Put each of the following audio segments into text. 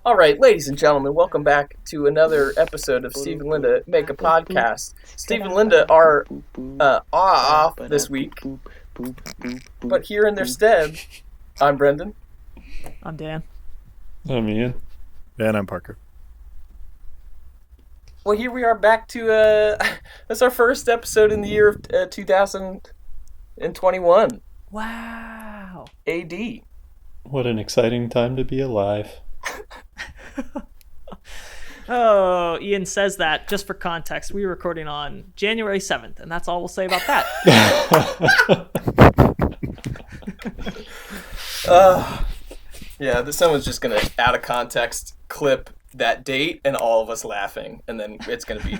All right, ladies and gentlemen, welcome back to another episode of Steve and Lynda Make a Podcast. Steve and Lynda are off this week, but here in their stead, I'm Brendan. I'm Dan. I'm Ian. And I'm Parker. Well, here we are back to, that's our first episode in the year of 2021. Wow. AD. What an exciting time to be alive. Oh, Ian says that just for context. We were recording on January 7th, and that's all we'll say about that. Yeah, someone's just going to, out of context, clip that date and all of us laughing, and then it's gonna be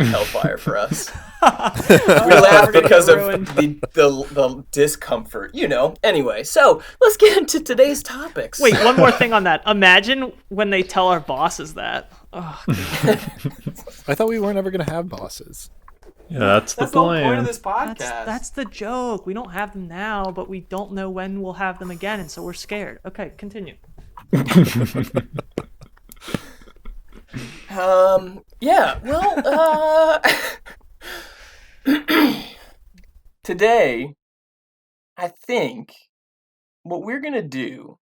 hellfire for us. We laugh because of the discomfort, you know. Anyway, so let's get into today's topics. Wait, one more thing on that. Imagine when they tell our bosses that. Oh, I thought we weren't ever gonna have bosses. Yeah, that's the the whole point plan. of this podcast. that's the joke. We don't have them now, but we don't know when we'll have them again, and so we're scared. Okay, continue. Yeah, well, today, I think what we're going to do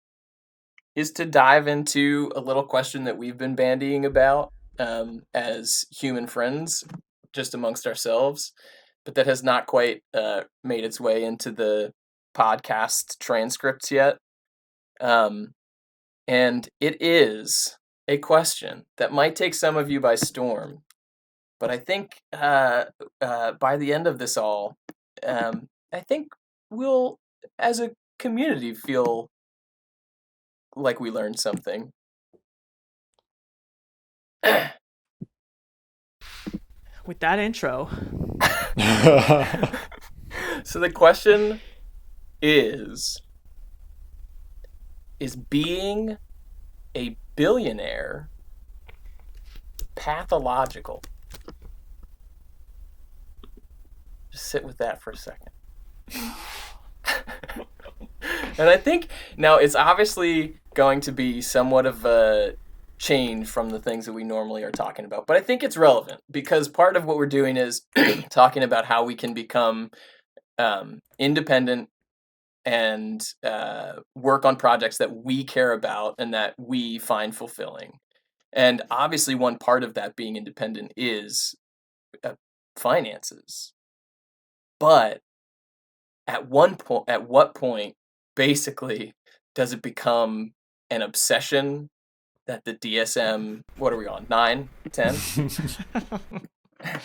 is to dive into a little question that we've been bandying about as human friends, just amongst ourselves, but that has not quite made its way into the podcast transcripts yet. And it is a question that might take some of you by storm, but I think by the end of this all, I think we'll, as a community, feel like we learned something. With that intro. So the question is being a billionaire pathological? Just sit with that for a second. And I think now it's obviously going to be somewhat of a change from the things that we normally are talking about, but I think it's relevant because part of what we're doing is talking about how we can become independent and work on projects that we care about and that we find fulfilling. And obviously one part of that being independent is finances. But at what point basically does it become an obsession that the DSM, what are we on, 9, 10? I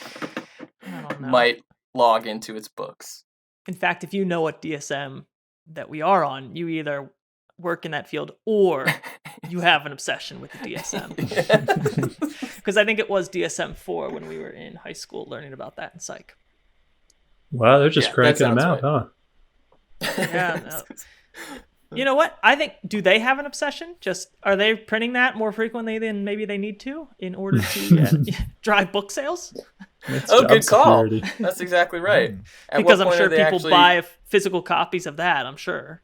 don't know. Might log into its books? In fact, if you know what DSM that we are on, you either work in that field or you have an obsession with the DSM. Because I think it was DSM-4 when we were in high school learning about that in psych. Wow, they're just cranking them out, right. Huh? Yeah. No. You know what? I think, do they have an obsession? Just, are they printing that more frequently than maybe they need to in order to drive book sales? It's Oh, job good call. security. That's exactly right. At Because what I'm point sure are they people actually... buy physical copies of that, I'm sure.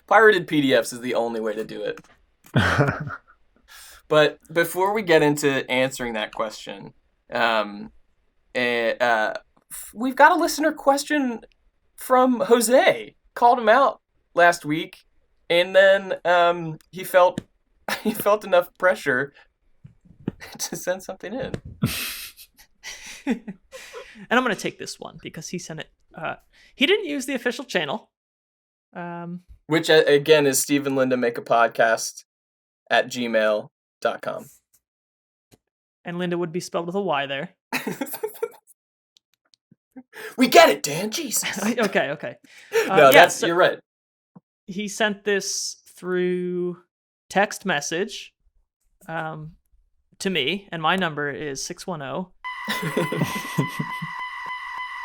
Pirated PDFs is the only way to do it. But before we get into answering that question, we've got a listener question from Jose. Called him out last week, and then he felt enough pressure to send something in. And I'm going to take this one because he sent it. He didn't use the official channel. Which, again, is Steve and Lynda Make a Podcast at gmail.com. And Lynda would be spelled with a Y there. We get it, Dan. Jesus. Okay. No, you're right. He sent this through text message to me, and my number is 610.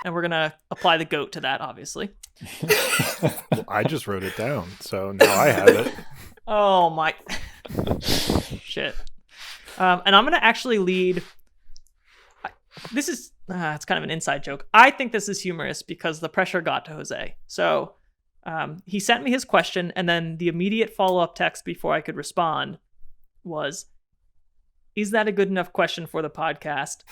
And we're going to apply the GOAT to that, obviously. Well, I just wrote it down, so now I have it. Oh, my... Shit. And I'm going to actually lead... This is... it's kind of an inside joke. I think this is humorous because the pressure got to Jose. So He sent me his question, and then the immediate follow-up text before I could respond was, "Is that a good enough question for the podcast?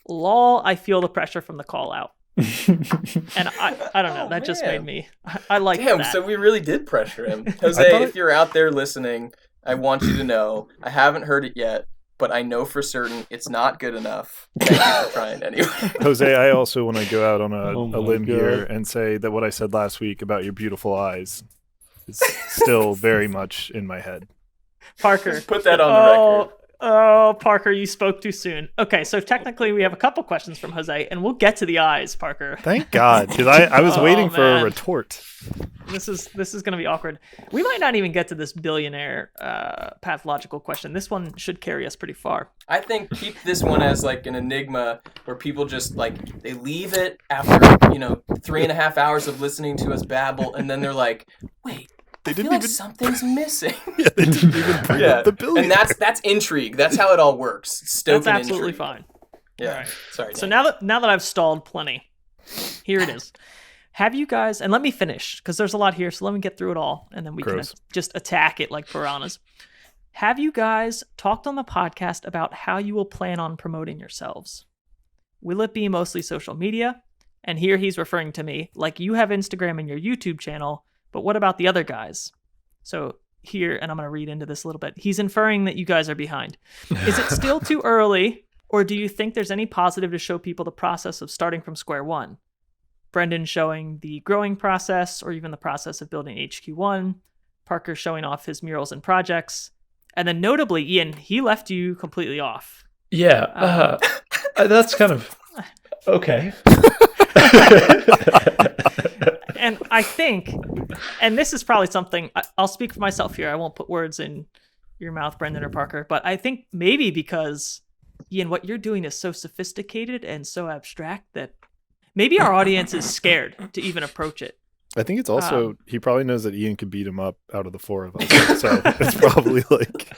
Lol, I feel the pressure from the call out." And I don't know. That just made me. I like that. Damn, so we really did pressure him. Jose, if you're out there listening, I want you to know I haven't heard it yet, but I know for certain it's not good enough. Thank you for trying anyway. Jose, I also want to go out on a limb God. here and say that what I said last week about your beautiful eyes is still very much in my head. Parker, Put that on the record. Oh, Parker, you spoke too soon. Okay, so technically we have a couple questions from Jose, and we'll get to the eyes, Parker. Thank God, because I was waiting for a retort. This is going to be awkward. We might not even get to this billionaire pathological question. This one should carry us pretty far. I think keep this one as like an enigma where people just like they leave it after 3.5 hours of listening to us babble, and then they're like, "Wait, I feel like something's missing." Yeah, they didn't even bring up the billion. And that's intrigue. That's how it all works. Stoking That's absolutely intrigue. fine. Yeah. Right. Sorry. So Dan. now that I've stalled plenty, here it is. Have you guys, and let me finish because there's a lot here, so let me get through it all, and then we can just attack it like piranhas. Have you guys talked on the podcast about how you will plan on promoting yourselves? Will it be mostly social media? And here he's referring to me, like you have Instagram and your YouTube channel, but what about the other guys? So here, and I'm going to read into this a little bit, he's inferring that you guys are behind. Is it still too early, or do you think there's any positive to show people the process of starting from square one? Brendan showing the growing process, or even the process of building HQ1, Parker showing off his murals and projects, and then notably, Ian, he left you completely off. Yeah, that's kind of okay. And I think, and this is probably something, I'll speak for myself here, I won't put words in your mouth, Brendan or Parker, but I think maybe because, Ian, what you're doing is so sophisticated and so abstract that maybe our audience is scared to even approach it. I think it's also, he probably knows that Ian could beat him up out of the four of us. So it's probably like,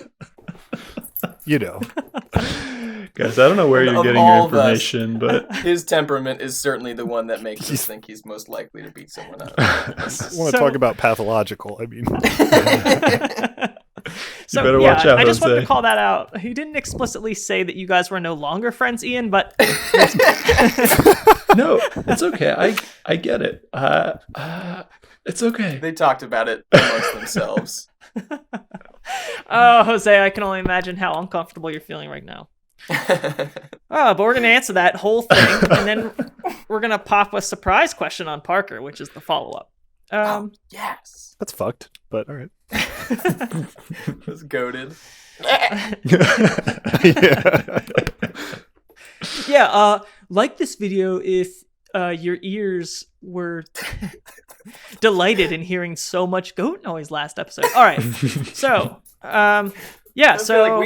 Guys, I don't know where you're getting your information, but his temperament is certainly the one that makes us think he's most likely to beat someone up. I want to talk about pathological. I mean, so, better watch out, I just Jose. wanted to call that out. He didn't explicitly say that you guys were no longer friends, Ian, but no, it's okay. I get it. It's okay. They talked about it amongst themselves. Oh, Jose, I can only imagine how uncomfortable you're feeling right now. But we're going to answer that whole thing, and then we're going to pop a surprise question on Parker, which is the follow-up. Yes. that's fucked, but all right. It was goated. Yeah, like this video if your ears were delighted in hearing so much goat noise last episode. All right, so yeah, I so feel like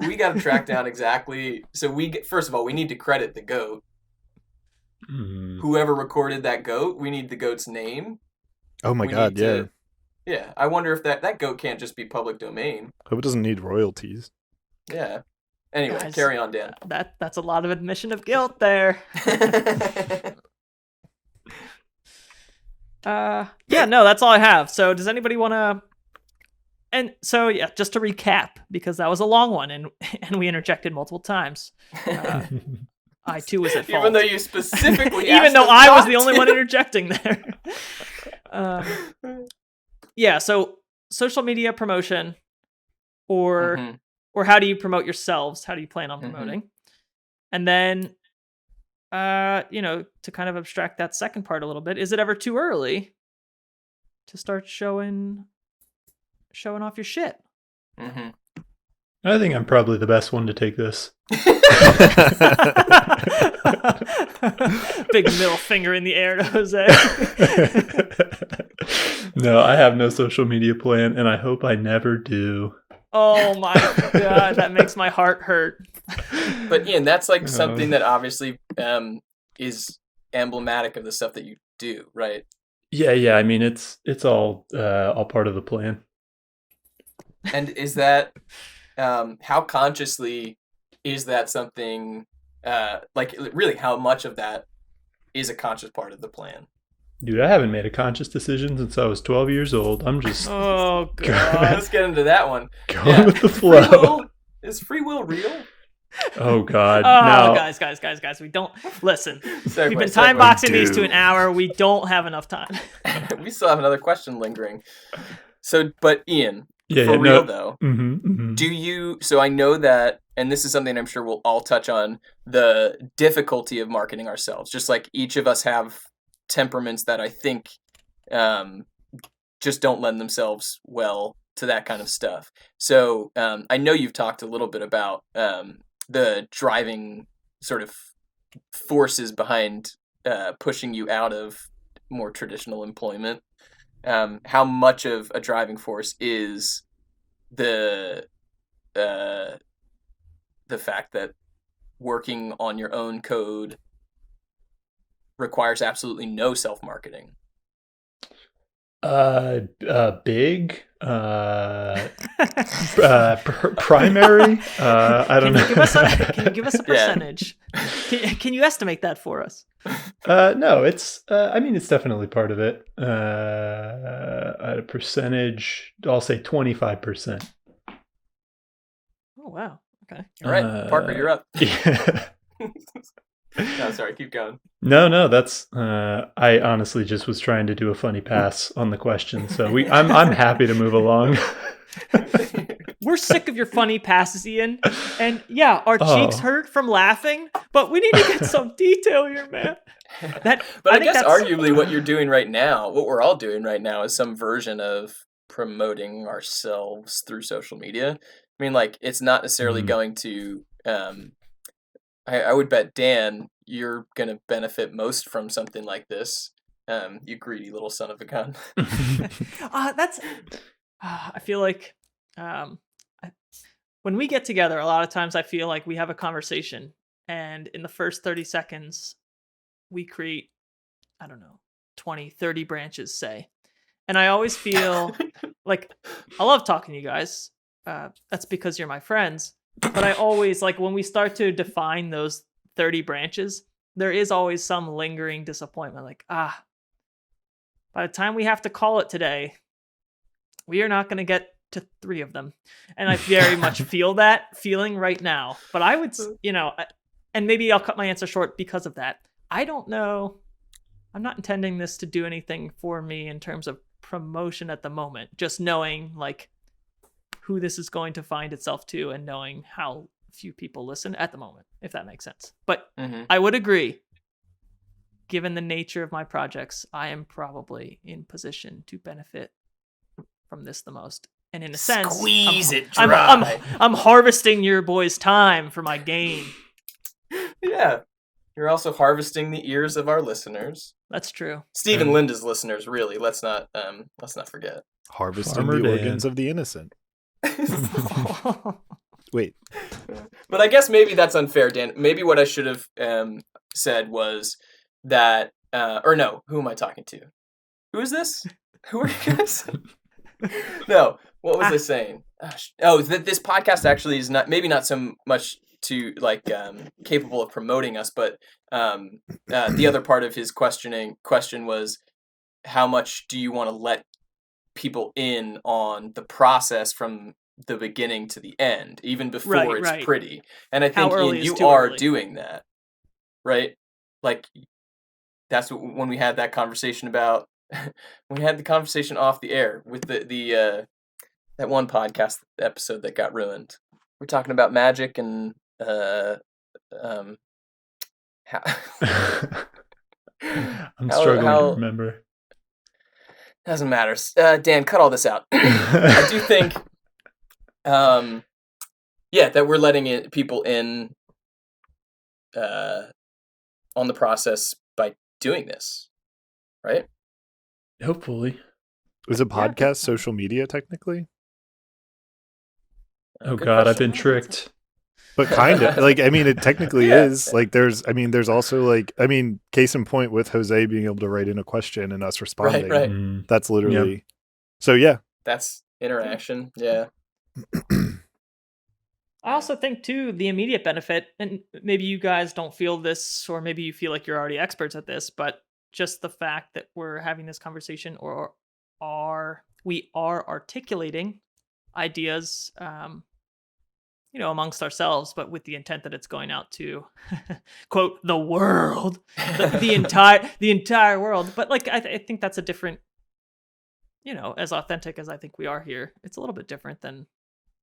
we gotta track down exactly. So first of all, we need to credit the goat. Whoever recorded that goat, we need the goat's name. Oh my God, yeah. Yeah, I wonder if that goat can't just be public domain. Hope it doesn't need royalties. Yeah. Anyway, Guys, carry on, Dan. that's a lot of admission of guilt there. Yeah, no, that's all I have. So does anybody want to? And so yeah, just to recap, because that was a long one, and we interjected multiple times. I too was at fault. Even though you specifically even asked though us I was not the only to. one interjecting there. Yeah, so social media promotion, or how do you promote yourselves? How do you plan on promoting? And then, to kind of abstract that second part a little bit, is it ever too early to start showing off your shit? I think I'm probably the best one to take this. Big middle finger in the air to Jose. No, I have no social media plan, and I hope I never do. Oh my God, that makes my heart hurt. But Ian, that's like something that obviously is emblematic of the stuff that you do, right? Yeah. I mean, it's all part of the plan. And is that how consciously is that something? Like, really, how much of that is a conscious part of the plan? Dude, I haven't made a conscious decision since I was 12 years old. I'm just Oh god. Let's get into that one. going with the Free flow. will, is free will real? Oh God! Oh, Now, guys, we don't listen. Segue, We've been time segue. boxing these to an hour. We don't have enough time. We still have another question lingering. So, but Ian, yeah, for yeah, real no. though, Mm-hmm. do you? So I know that, and this is something I'm sure we'll all touch on, the difficulty of marketing ourselves. Just like each of us have temperaments that I think just don't lend themselves well to that kind of stuff. So I know you've talked a little bit about the driving sort of forces behind pushing you out of more traditional employment. How much of a driving force is the fact that working on your own code requires absolutely no self-marketing? Big. Primary. I don't know. Can you give us a percentage? Can you estimate that for us? No, it's. I mean, it's definitely part of it. At a percentage, I'll say 25%. Oh wow. Okay. All right, Parker, you're up. Yeah. No, sorry, keep going. No, that's. I honestly just was trying to do a funny pass on the question, so I'm happy to move along. We're sick of your funny passes, Ian. And yeah, our cheeks hurt from laughing, but we need to get some detail here, man. But I guess arguably what you're doing right now, what we're all doing right now, is some version of promoting ourselves through social media. I mean, like, it's not necessarily going to. I would bet, Dan, you're going to benefit most from something like this. You greedy little son of a gun. I feel like when we get together, a lot of times I feel like we have a conversation, and in the first 30 seconds, we create, I don't know, 20, 30 branches, say. And I always feel like I love talking to you guys. That's because you're my friends. But I always, like, when we start to define those 30 branches, there is always some lingering disappointment. Like, by the time we have to call it today, we are not going to get to 3 of them. And I very much feel that feeling right now. But I would, and maybe I'll cut my answer short because of that. I don't know. I'm not intending this to do anything for me in terms of promotion at the moment. Just knowing, like, who this is going to find itself to and knowing how few people listen at the moment, if that makes sense. But I would agree, given the nature of my projects, I am probably in position to benefit from this the most. And in a sense, I'm harvesting your boys' time for my gain. Yeah. You're also harvesting the ears of our listeners. That's true. Steve and Lynda's listeners, really. Let's not forget. Harvesting Farmer the Dan. organs of the innocent. Wait. But I guess maybe that's unfair, Dan. Maybe what I should have said was that, or no, who am I talking to? Who is this? Who are you guys? No, what was I saying? Oh, this podcast actually is maybe not so much to capable of promoting us, but the other part of his question was, how much do you want to let people in on the process from the beginning to the end, even before it's pretty? And I think you are doing that, right? Like, that's when we had that conversation about when we had the conversation off the air with the that one podcast episode that got ruined. We're talking about magic and how I'm struggling to remember. Doesn't matter. Dan, cut all this out. I do think, that we're letting people in on the process by doing this, right? Hopefully. Is a podcast social media technically? Oh God, I've been tricked. But kind of, like, I mean, it technically is. Like, there's also, like, I mean, case in point with Jose being able to write in a question and us responding. Right. That's literally. So yeah, that's interaction. Yeah. I also think too, the immediate benefit, and maybe you guys don't feel this, or maybe you feel like you're already experts at this, but just the fact that we're having this conversation, or we are articulating ideas, amongst ourselves, but with the intent that it's going out to, quote, the world, the entire world. But like, I think that's a different, as authentic as I think we are here, it's a little bit different than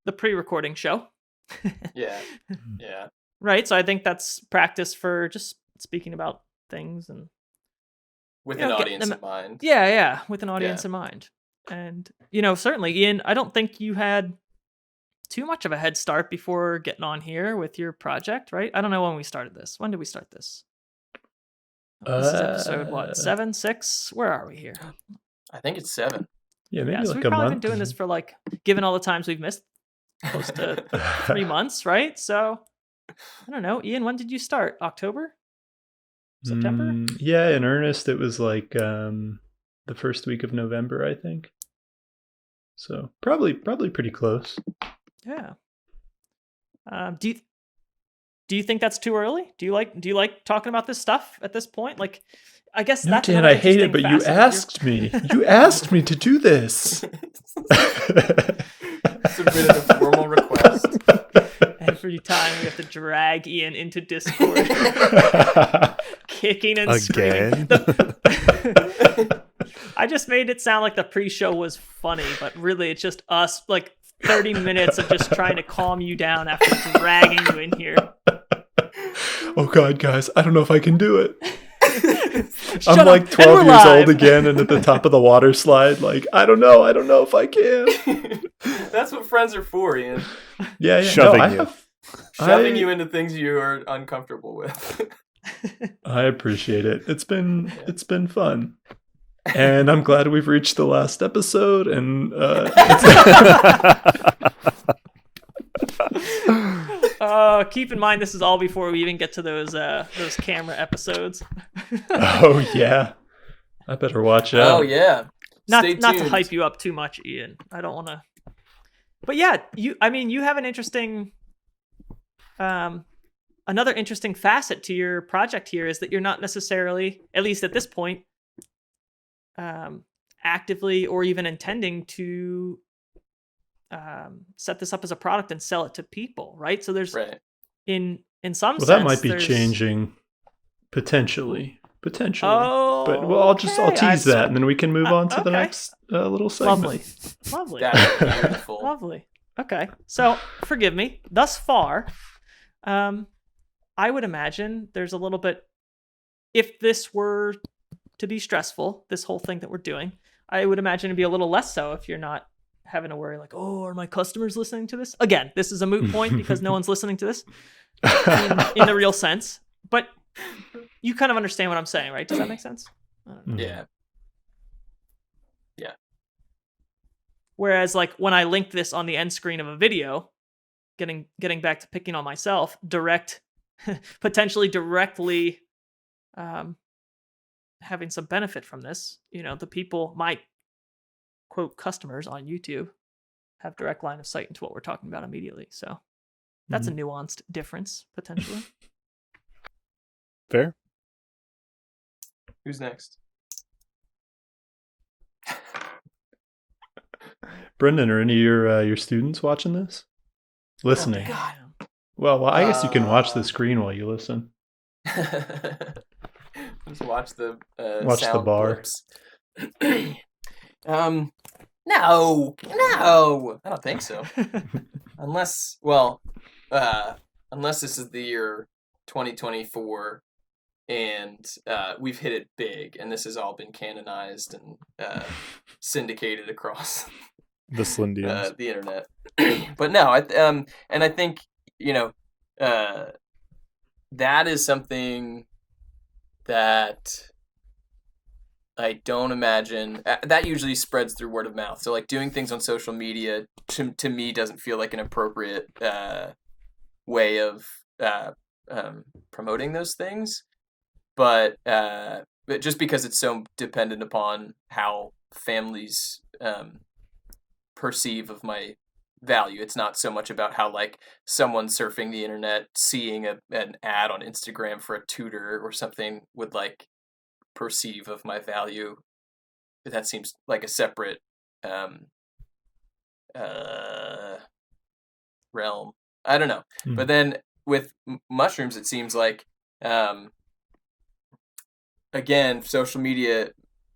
the pre-recording show. Yeah. Right. So I think that's practice for just speaking about things and with an audience in mind. Yeah, with an audience in mind. And certainly, Ian, I don't think you had too much of a head start before getting on here with your project, right? I don't know when we started this. When did we start this? This is episode what, 7, 6? Where are we here? I think it's 7. Yeah, maybe so like we've a probably month. been doing this for like, given all the times we've missed, close to 3 months, right? So I don't know, Ian, when did you start? October? September? Yeah, in earnest, it was like the first week of November, I think. So probably pretty close. Yeah. Do you think that's too early? Do you like talking about this stuff at this point? Like, I guess No, that's Dan, I hate it, but you asked me. You asked me to do this. Submitted a formal request. Every time we have to drag Ian into Discord, kicking and screaming. I just made it sound like the pre-show was funny, but really it's just us, like 30 minutes of just trying to calm you down after dragging you in here. Oh God, guys, I don't know if I can do it. Shut I'm like up. 12 years old again and at the top of the water slide. Like, I don't know if I can. That's what friends are for, Ian. Yeah. Shoving you into things you are uncomfortable with. I appreciate it. It's been fun. And I'm glad we've reached the last episode. And keep in mind, this is all before we even get to those camera episodes. Oh yeah, I better watch out. Oh yeah, not to hype you up too much, Ian. I don't want to. But yeah, you have an interesting, another interesting facet to your project here is that you're not necessarily, at least at this point, actively or even intending to set this up as a product and sell it to people, right? So there's in some sense, that might be changing potentially. Oh, but I'll tease that, and then we can move on to the next little segment. Lovely. That's beautiful. Lovely. Okay, so forgive me. Thus far, I would imagine there's a little bit. If this were to be stressful, this whole thing that we're doing, I would imagine it'd be a little less so if you're not having to worry like, oh, are my customers listening to this? Again, this is a moot point because no one's listening to this in the real sense. But you kind of understand what I'm saying, right? Does that make sense? Yeah. Whereas like when I linked this on the end screen of a video, getting back to picking on myself, potentially directly having some benefit from this, the people, my quote customers on YouTube, have direct line of sight into what we're talking about immediately. So that's a nuanced difference potentially. Fair. Who's next? Brendan, are any of your students watching this? Listening? Oh, God. Well, I guess you can watch the screen while you listen. Just watch the the bar. No, I don't think so. Unless this is the year 2024 and we've hit it big, and this has all been canonized and syndicated across the Slindians, the internet. But no, I think that is something that I don't imagine that usually spreads through word of mouth. So like doing things on social media to me doesn't feel like an appropriate way of promoting those things. But just because it's so dependent upon how families perceive of my value, it's not so much about how like someone surfing the internet seeing an ad on Instagram for a tutor or something would like perceive of my value. That seems like a separate realm. I don't know. But then with mushrooms, it seems like, again, social media,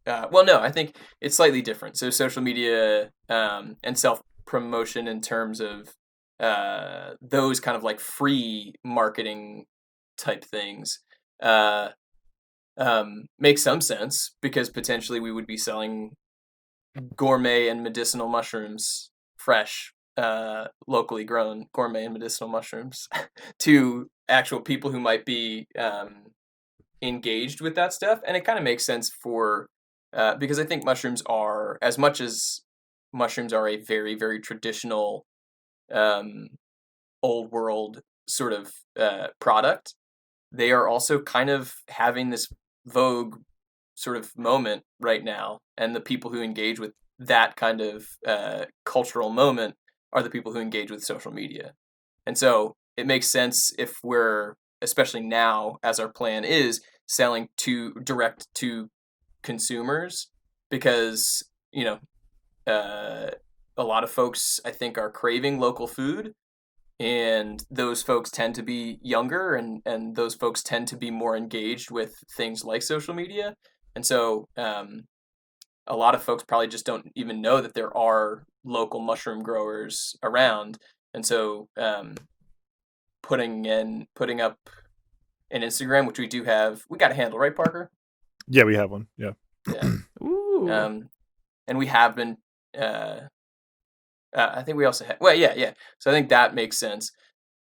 well, no, I think it's slightly different. So social media and self-promotion in terms of those kind of like free marketing type things makes some sense, because potentially we would be selling gourmet and medicinal mushrooms, fresh, locally grown gourmet and medicinal mushrooms to actual people who might be engaged with that stuff. And it kind of makes sense for because I think mushrooms are, as much as mushrooms are a very, very traditional old world sort of product, they are also kind of having this vogue sort of moment right now, and the people who engage with that kind of cultural moment are the people who engage with social media. And so it makes sense if we're, especially now, as our plan is, selling to direct to consumers, because a lot of folks, I think, are craving local food, and those folks tend to be younger, and those folks tend to be more engaged with things like social media. And so a lot of folks probably just don't even know that there are local mushroom growers around. And so putting up an Instagram, which we do have, we got a handle, right, Parker? Yeah, we have one. Yeah. Ooh. And we have been, I think we also have, well, yeah. So I think that makes sense,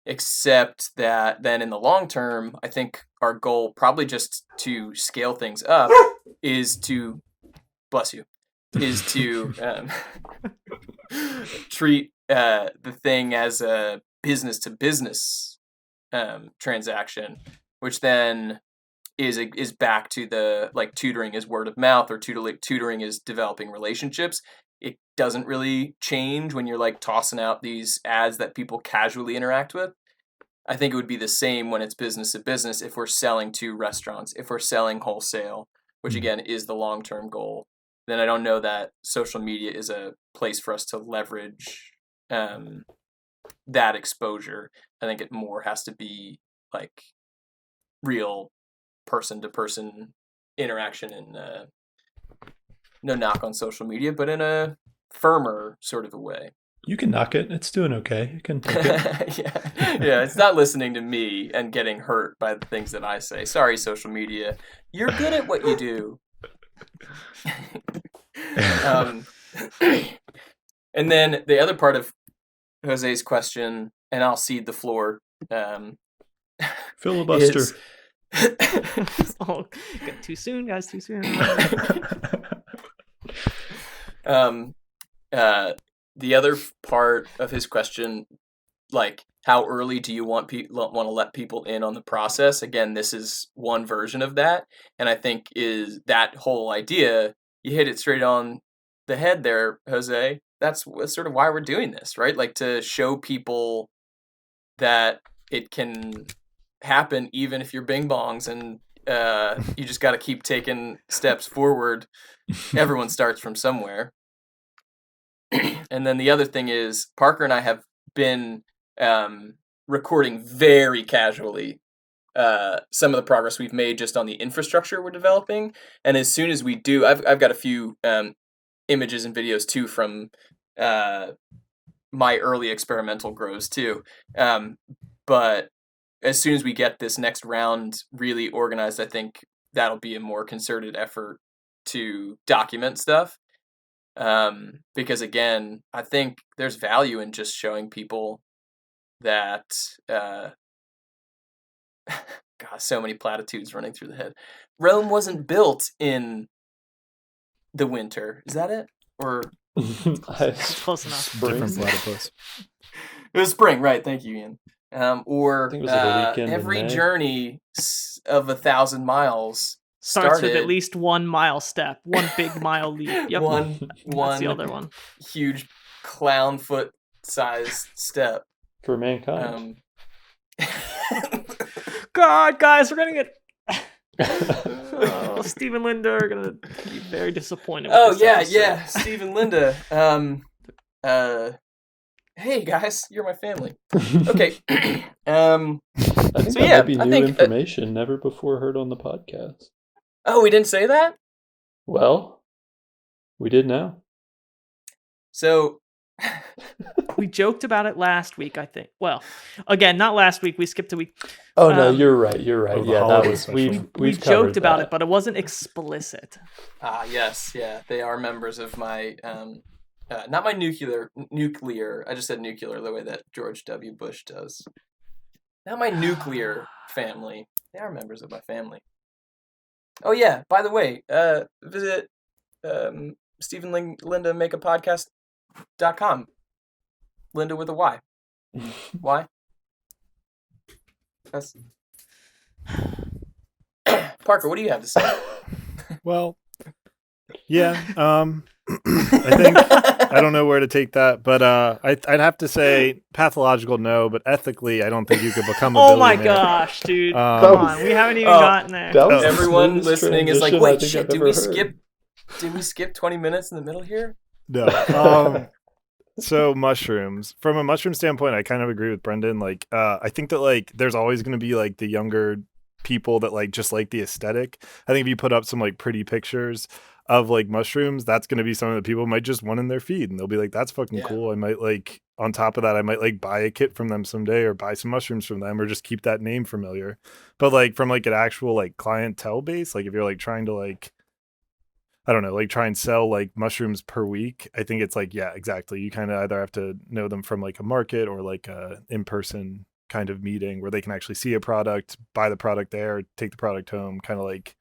except that then in the long term, I think our goal, probably just to scale things up, is to, bless you, is to treat the thing as a business to business transaction, which then is back to the, like, tutoring is word of mouth, or tutoring is developing relationships. It doesn't really change when you're like tossing out these ads that people casually interact with. I think it would be the same when it's business to business, if we're selling to restaurants, if we're selling wholesale, which again is the long-term goal. Then I don't know that social media is a place for us to leverage that exposure. I think it more has to be like real person-to-person interaction, and no knock on social media, but in a firmer sort of a way. You can knock it. It's doing okay. You can take it. Yeah, it's not listening to me and getting hurt by the things that I say. Sorry, social media. You're good at what you do. And then the other part of Jose's question, and I'll cede the floor. Filibuster. Oh, too soon, guys. Too soon. The other part of his question, like, how early do you want to let people in on the process? Again, this is one version of that, and I think is that whole idea. You hit it straight on the head there, Jose. That's sort of why we're doing this, right? Like, to show people that it can happen even if you're bing bongs, and you just got to keep taking steps forward. Everyone starts from somewhere. And then the other thing is, Parker and I have been recording very casually some of the progress we've made just on the infrastructure we're developing. And as soon as we do, I've got a few images and videos too from my early experimental grows too. But as soon as we get this next round really organized, I think that'll be a more concerted effort to document stuff. Because again, I think there's value in just showing people that, God, so many platitudes running through the head. Rome wasn't built in the winter. Is that it? Or Close enough. Different platypus. it was spring, right? Thank you, Ian. Or I think it was like a weekend in every May. journey of 1,000 miles Starts started with at least 1 mile step, one big mile leap. Yep. one That's the other one. huge clown foot sized step. For mankind. God, guys, we're gonna get Oh, Steve and Lynda are gonna be very disappointed. Oh with this yeah, episode. Steve and Lynda. Hey guys, you're my family. Okay. I think So that yeah, might be I new think, information never before heard on the podcast. Oh, we didn't say that? Well, we did now. So We joked about it last week, I think. Well, again, not last week. We skipped a week. Oh no, you're right. You're right. Oh, the Yeah, that holiday was special. We we've covered joked about that. it, but it wasn't explicit. yes, yeah, they are members of my not my nuclear. I just said nuclear the way that George W. Bush does. Not my nuclear family. They are members of my family. Oh yeah, by the way, visit Steve and Lynda make a podcast.com. Lynda with a Y. Why? That's Parker, what do you have to say? Well, yeah. I think I don't know where to take that, but I'd have to say pathological no, but ethically I don't think you could become a Oh billionaire. my gosh, dude! Um, Come on, we haven't even gotten there. That was the Everyone smoothest listening is like, transition I wait, think shit, I've did ever we heard. Did we skip 20 minutes in the middle here? No. So mushrooms. From a mushroom standpoint, I kind of agree with Brendan. Like, I think that like there's always going to be like the younger people that like just like the aesthetic. I think if you put up some like pretty pictures of like mushrooms, that's going to be something that people might just want in their feed, and they'll be like, "That's fucking Yeah. cool." I might like on top of that, I might like buy a kit from them someday, or buy some mushrooms from them, or just keep that name familiar. But like from like an actual like clientele base, like if you're like trying to like I don't know, like try and sell like mushrooms per week. I think it's like, yeah, exactly. You kind of either have to know them from like a market or like a in-person kind of meeting where they can actually see a product, buy the product there, take the product home, kind of like,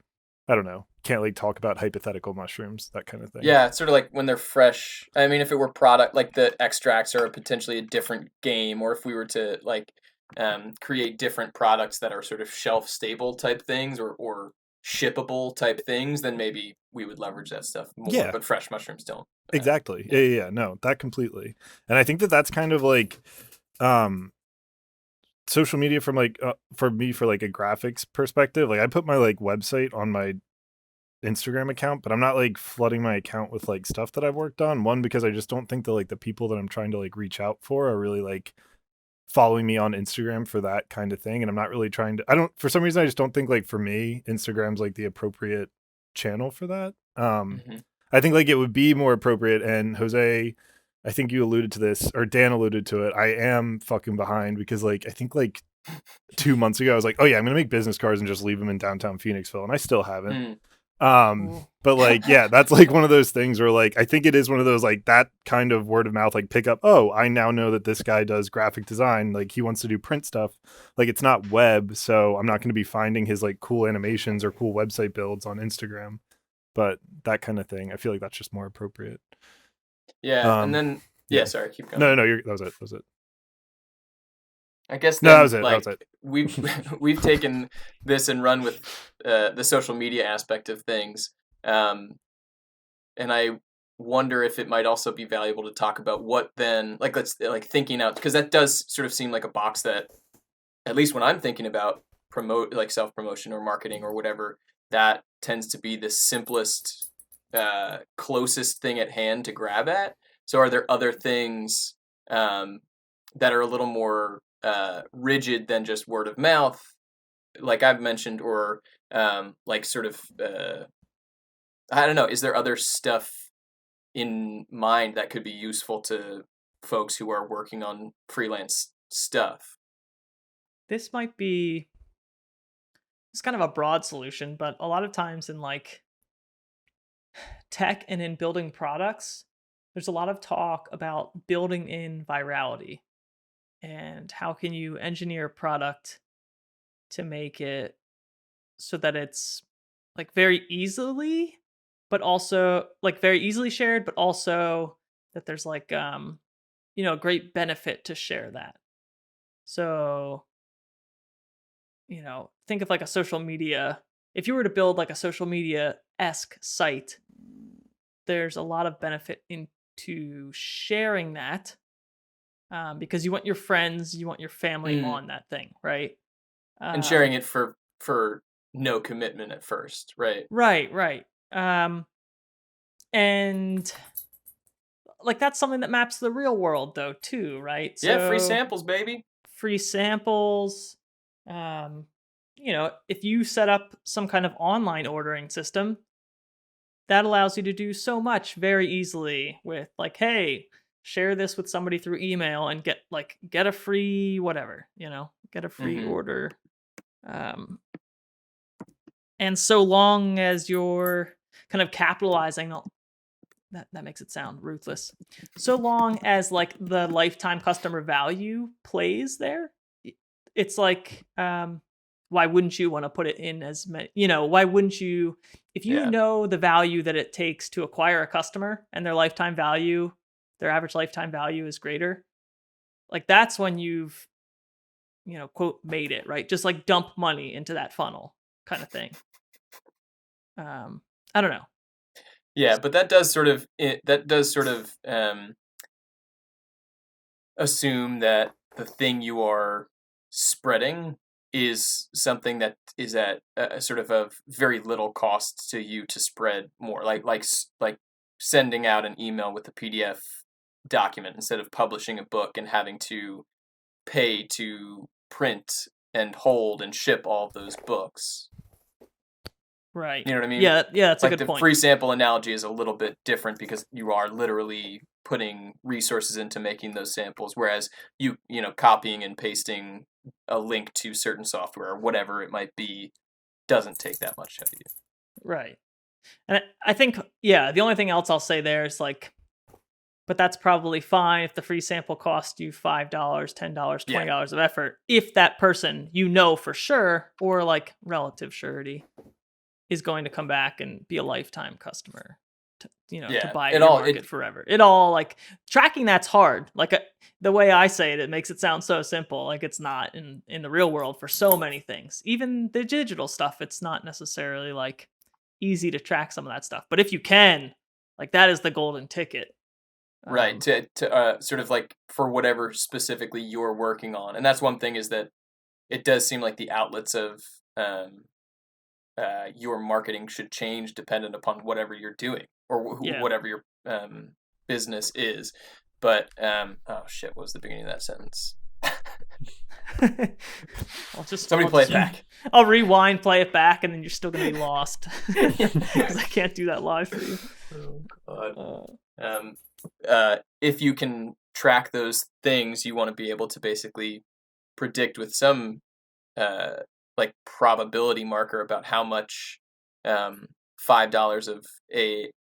I don't know, can't like talk about hypothetical mushrooms, that kind of thing. Yeah, it's sort of like when they're fresh. I mean, if it were product, like the extracts are potentially a different game, or if we were to like create different products that are sort of shelf stable type things or shippable type things, then maybe we would leverage that stuff more. Yeah. But fresh mushrooms don't. Exactly. Yeah. No, that completely. And I think that that's kind of like social media from like for me for like a graphics perspective. Like I put my like website on my Instagram account, but I'm not like flooding my account with like stuff that I've worked on. One, because I just don't think that like the people that I'm trying to like reach out for are really like following me on Instagram for that kind of thing. And I'm not really trying to, for some reason, I just don't think like for me, Instagram's like the appropriate channel for that. I think like it would be more appropriate. And Jose, I think you alluded to this, or Dan alluded to it. I am fucking behind because like, I think like 2 months ago, I was like, oh yeah, I'm going to make business cards and just leave them in downtown Phoenixville. And I still haven't. But like, yeah, that's like one of those things where like, I think it is one of those, like that kind of word of mouth, like pick up, oh, I now know that this guy does graphic design. Like he wants to do print stuff. Like it's not web. So I'm not going to be finding his like cool animations or cool website builds on Instagram, but that kind of thing. I feel like that's just more appropriate. Yeah. And then, sorry, keep going. No, that was it. I guess no, then, that was it. Like, that was it. We've taken this and run with the social media aspect of things, and I wonder if it might also be valuable to talk about what then, like let's like thinking out, because that does sort of seem like a box that, at least when I'm thinking about like self promotion or marketing or whatever, that tends to be the simplest, closest thing at hand to grab at. So are there other things that are a little more rigid than just word of mouth, like I've mentioned, or like sort of I don't know, is there other stuff in mind that could be useful to folks who are working on freelance stuff? This might be, it's kind of a broad solution, but a lot of times in like tech and in building products, there's a lot of talk about building in virality. And how can you engineer a product to make it so that it's like very easily, but also like very easily shared, but also that there's like great benefit to share that. So, think of like a social media. If you were to build like a social media-esque site, there's a lot of benefit into sharing that. Because you want your friends, you want your family on that thing, right? And sharing it for no commitment at first, right? Right. And like that's something that maps to the real world though too, right? Yeah, free So samples, baby. free samples. If you set up some kind of online ordering system, that allows you to do so much very easily with like, hey, share this with somebody through email and get a free whatever, get a free order. And so long as you're kind of capitalizing on that makes it sound ruthless. So long as like the lifetime customer value plays there, it's like why wouldn't you want to put it in as many, why wouldn't you, if you know the value that it takes to acquire a customer and their average lifetime value is greater, like that's when you've quote made it, right? Just like dump money into that funnel kind of thing. I don't know. Yeah, but that does sort of assume that the thing you are spreading is something that is at a sort of very little cost to you to spread more, like sending out an email with a PDF document instead of publishing a book and having to pay to print and hold and ship all of those books. Right. You know what I mean? Yeah, that's like a good point. The free sample analogy is a little bit different because you are literally putting resources into making those samples, whereas you copying and pasting a link to certain software or whatever it might be doesn't take that much out of you. Right. And I think, the only thing else I'll say there is like, but that's probably fine if the free sample costs you $5, $10, $20 of effort. If that person, for sure, or like relative surety, is going to come back and be a lifetime customer, to buy your market forever. It all like tracking that's hard. Like the way I say it, it makes it sound so simple. Like it's not in the real world for so many things. Even the digital stuff, it's not necessarily like easy to track some of that stuff. But if you can, like that is the golden ticket. Right. To sort of like for whatever specifically you're working on. And that's one thing is that it does seem like the outlets of your marketing should change dependent upon whatever you're doing or whatever your business is. But oh shit, what was the beginning of that sentence? Somebody play it back. I'll rewind, play it back, and then you're still gonna be lost because I can't do that live for you. Oh god. If you can track those things, you want to be able to basically predict with some like probability marker about how much $5 of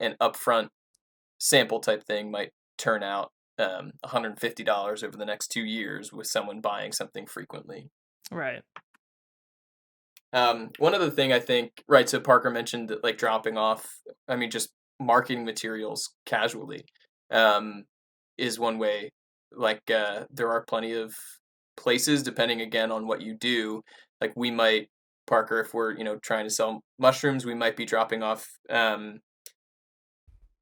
an upfront sample type thing might turn out $150 over the next 2 years with someone buying something frequently. Right. One other thing I think, right, so Parker mentioned that like dropping off, just marketing materials casually is one way. Like there are plenty of places, depending again on what you do. Like we might, Parker, if we're trying to sell mushrooms, we might be dropping off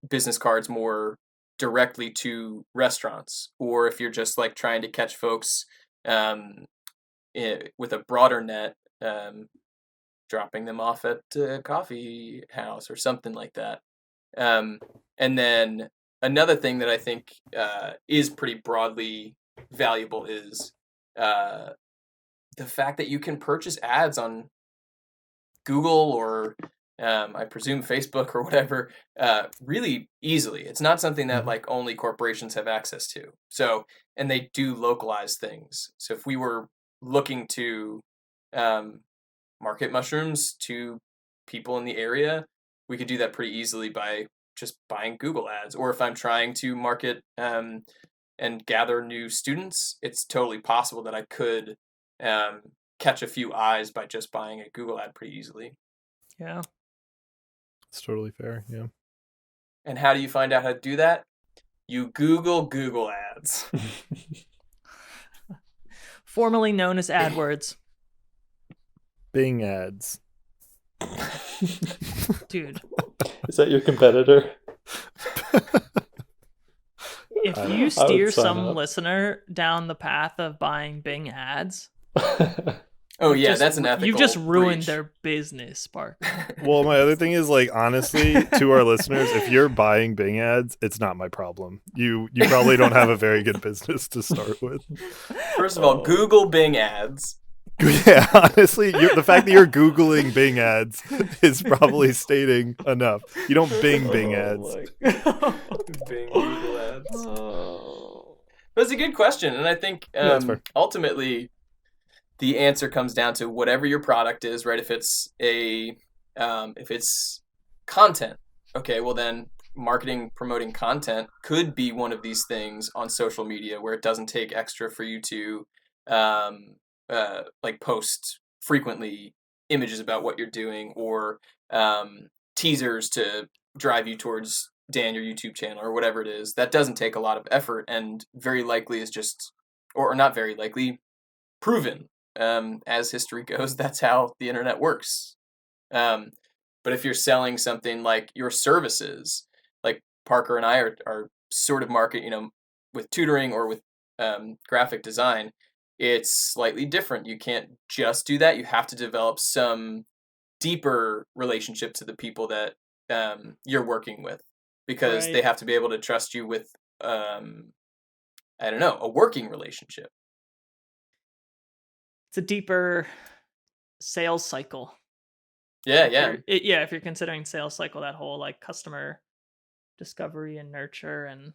business cards more directly to restaurants, or if you're just like trying to catch folks with a broader net, dropping them off at a coffee house or something like that. And then another thing that I think is pretty broadly valuable is the fact that you can purchase ads on Google or I presume Facebook or whatever really easily. It's not something that like only corporations have access to. So, and they do localize things. So if we were looking to market mushrooms to people in the area, we could do that pretty easily by just buying Google ads. Or if I'm trying to market and gather new students, it's totally possible that I could catch a few eyes by just buying a Google ad pretty easily. Yeah. It's totally fair, yeah. And how do you find out how to do that? You Google ads. Formerly known as AdWords. Bing ads. Dude. Is that your competitor? If you steer some listener down the path of buying Bing ads, Oh yeah, that's an ethical You've just ruined breach. their business, Spark. Well, my other thing is, like, honestly, to our listeners, if you're buying Bing ads, it's not my problem. You probably don't have a very good business to start with. First of all, Google Bing ads. Yeah, honestly, the fact that you're Googling Bing ads is probably stating enough. You don't Bing ads. Bing Google ads. But it's a good question, and I think that's fair. ultimately the answer comes down to whatever your product is, right? If it's content, okay, well then promoting content could be one of these things on social media where it doesn't take extra for you to like post frequently images about what you're doing, or teasers to drive you towards Dan, your YouTube channel, or whatever it is. That doesn't take a lot of effort, and very likely is just, or not very likely, proven. As history goes, that's how the internet works. But if you're selling something like your services, like Parker and I are sort of with tutoring or with graphic design, it's slightly different. You can't just do that. You have to develop some deeper relationship to the people that you're working with, because Right. they have to be able to trust you with, a working relationship. It's a deeper sales cycle. Yeah. If you're considering sales cycle, that whole like customer discovery and nurture, and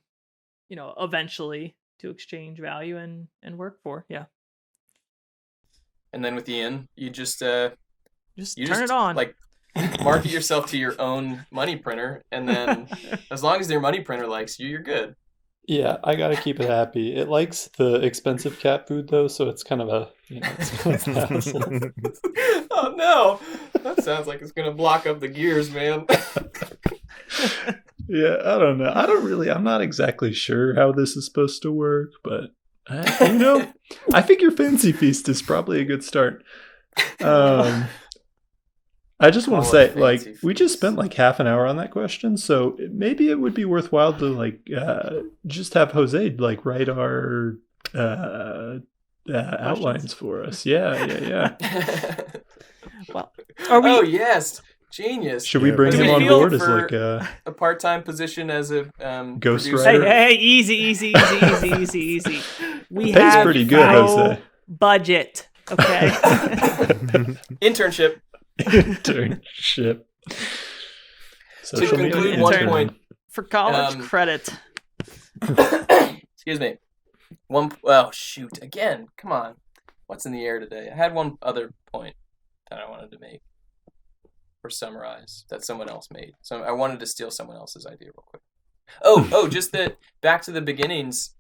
eventually to exchange value and work for. Yeah. And then with Ian, you just turn it on. Like, market yourself to your own money printer, and then as long as your money printer likes you, you're good. Yeah, I gotta keep it happy. It likes the expensive cat food though, so it's kind of a it's kind of a hassle. Oh no, that sounds like it's gonna block up the gears, man. Yeah, I don't know. I'm not exactly sure how this is supposed to work, but I think your Fancy Feast is probably a good start. I just want to say, like, we just spent like half an hour on that question, so maybe it would be worthwhile to like just have Jose like write our outlines for us. Yeah. Well, are we? Oh yes, genius. Should we bring him on board as like a part-time position as a ghostwriter? Hey, easy. We Pays have pretty good, Jose. Budget, okay? Internship. Social To conclude media one intern. point, For college credit. excuse me. Oh shoot! Again, come on. What's in the air today? I had one other point that I wanted to make or summarize that someone else made. So I wanted to steal someone else's idea real quick. Just that back to the beginnings.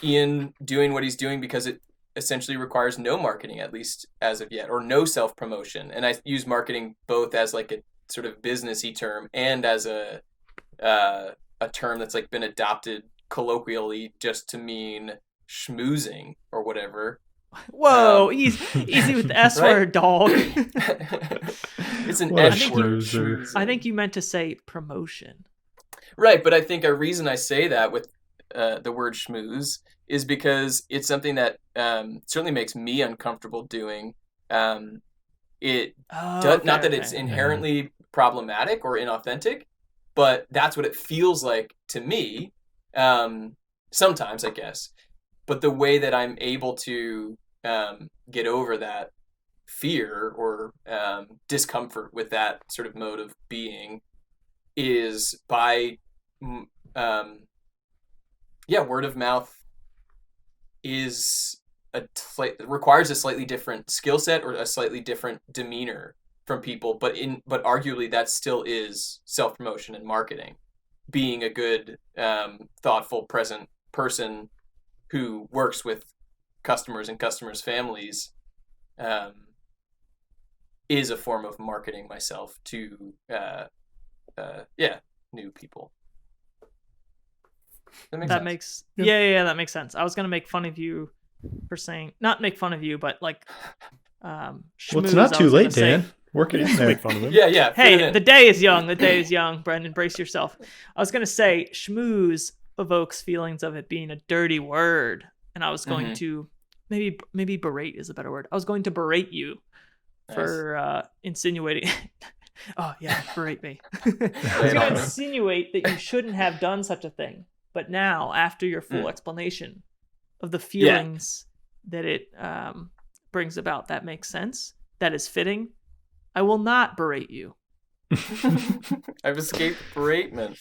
Ian doing what he's doing because it essentially requires no marketing, at least as of yet, or no self-promotion. And I use marketing both as like a sort of businessy term and as a term that's like been adopted colloquially just to mean schmoozing or whatever. Whoa, easy with the S right? word, dog. It's an What a S word. schmoozer. I think you meant to say promotion. Right, but I think a reason I say that with the word schmooze is because it's something that certainly makes me uncomfortable doing. Not that it's inherently problematic or inauthentic, but that's what it feels like to me. Sometimes, I guess. But the way that I'm able to get over that fear or discomfort with that sort of mode of being is by word of mouth requires a slightly different skill set or a slightly different demeanor from people, but arguably that still is self-promotion and marketing. Being a good, thoughtful, present person who works with customers and customers' families is a form of marketing myself to new people. That makes sense. I was gonna make fun of you for saying, not make fun of you, but like Well, it's not too late, Dan. Work it in there. Make fun of him. Yeah. Hey, the day is young. Brendan, brace yourself. I was gonna say schmooze evokes feelings of it being a dirty word, and I was going to maybe berate is a better word. I was going to berate you for insinuating. Oh yeah, berate me. I was going to insinuate that you shouldn't have done such a thing. But now, after your full explanation of the feelings that it brings about, that makes sense. That is fitting. I will not berate you. I've escaped beratement.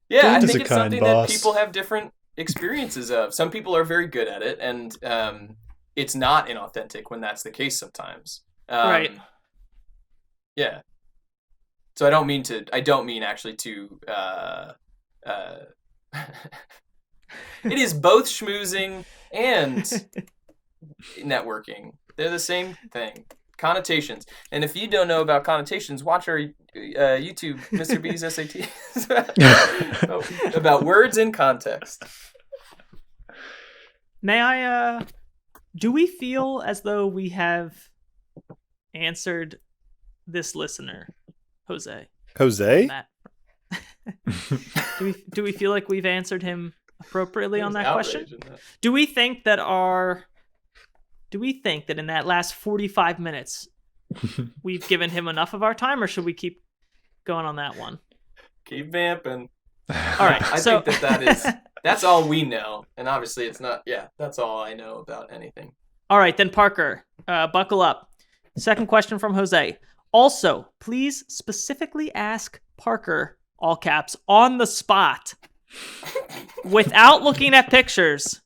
Yeah, I think it's something that people have different experiences of. Some people are very good at it, and it's not inauthentic when that's the case sometimes. Right. Yeah. So I don't mean actually to it is both schmoozing and networking. They're the same thing. Connotations. And if you don't know about connotations, watch our YouTube Mr. B's SATs about words in context. May I do we feel as though we have answered this listener, Jose? Do we feel like we've answered him appropriately on that question? Do we think that in that last 45 minutes we've given him enough of our time, or should we keep going on that one? Keep vamping. All right. I think that's all we know. And obviously it's not, that's all I know about anything. All right, then Parker, buckle up. Second question from Jose. Also, please specifically ask Parker, all caps, on the spot, without looking at pictures,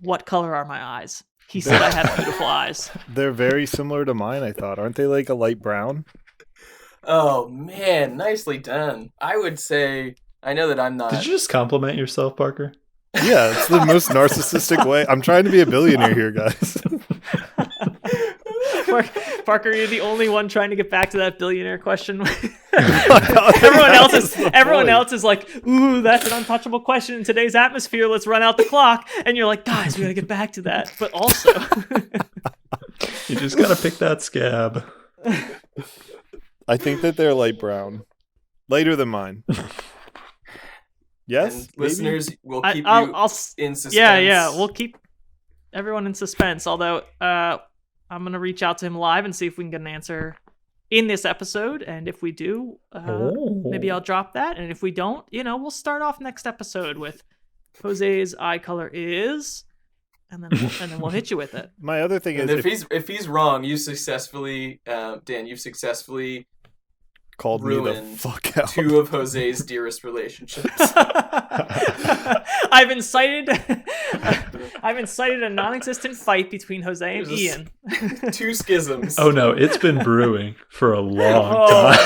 what color are my eyes? He said I have beautiful eyes. They're very similar to mine, I thought. Aren't they like a light brown? Oh, man. Nicely done. I would say, I know that I'm not. Did you just compliment yourself, Parker? Yeah, it's the most narcissistic way. I'm trying to be a billionaire here, guys. Parker, you're the only one trying to get back to that billionaire question. Everyone else is like, ooh, that's an untouchable question in today's atmosphere. Let's run out the clock. And you're like, guys, we gotta get back to that. But also, you just gotta pick that scab. I think that they're light brown, lighter than mine. Yes, listeners, we'll keep you in suspense. Yeah, we'll keep everyone in suspense. Although, I'm going to reach out to him live and see if we can get an answer in this episode. And if we do, maybe I'll drop that. And if we don't, we'll start off next episode with Jose's eye color is, and then we'll hit you with it. My other thing is, if he's wrong, you successfully, Dan, you've successfly called me the fuck out. 2 of Jose's dearest relationships. I've incited a non-existent fight between Jose and Ian. 2 schisms. Oh no, it's been brewing for a long time.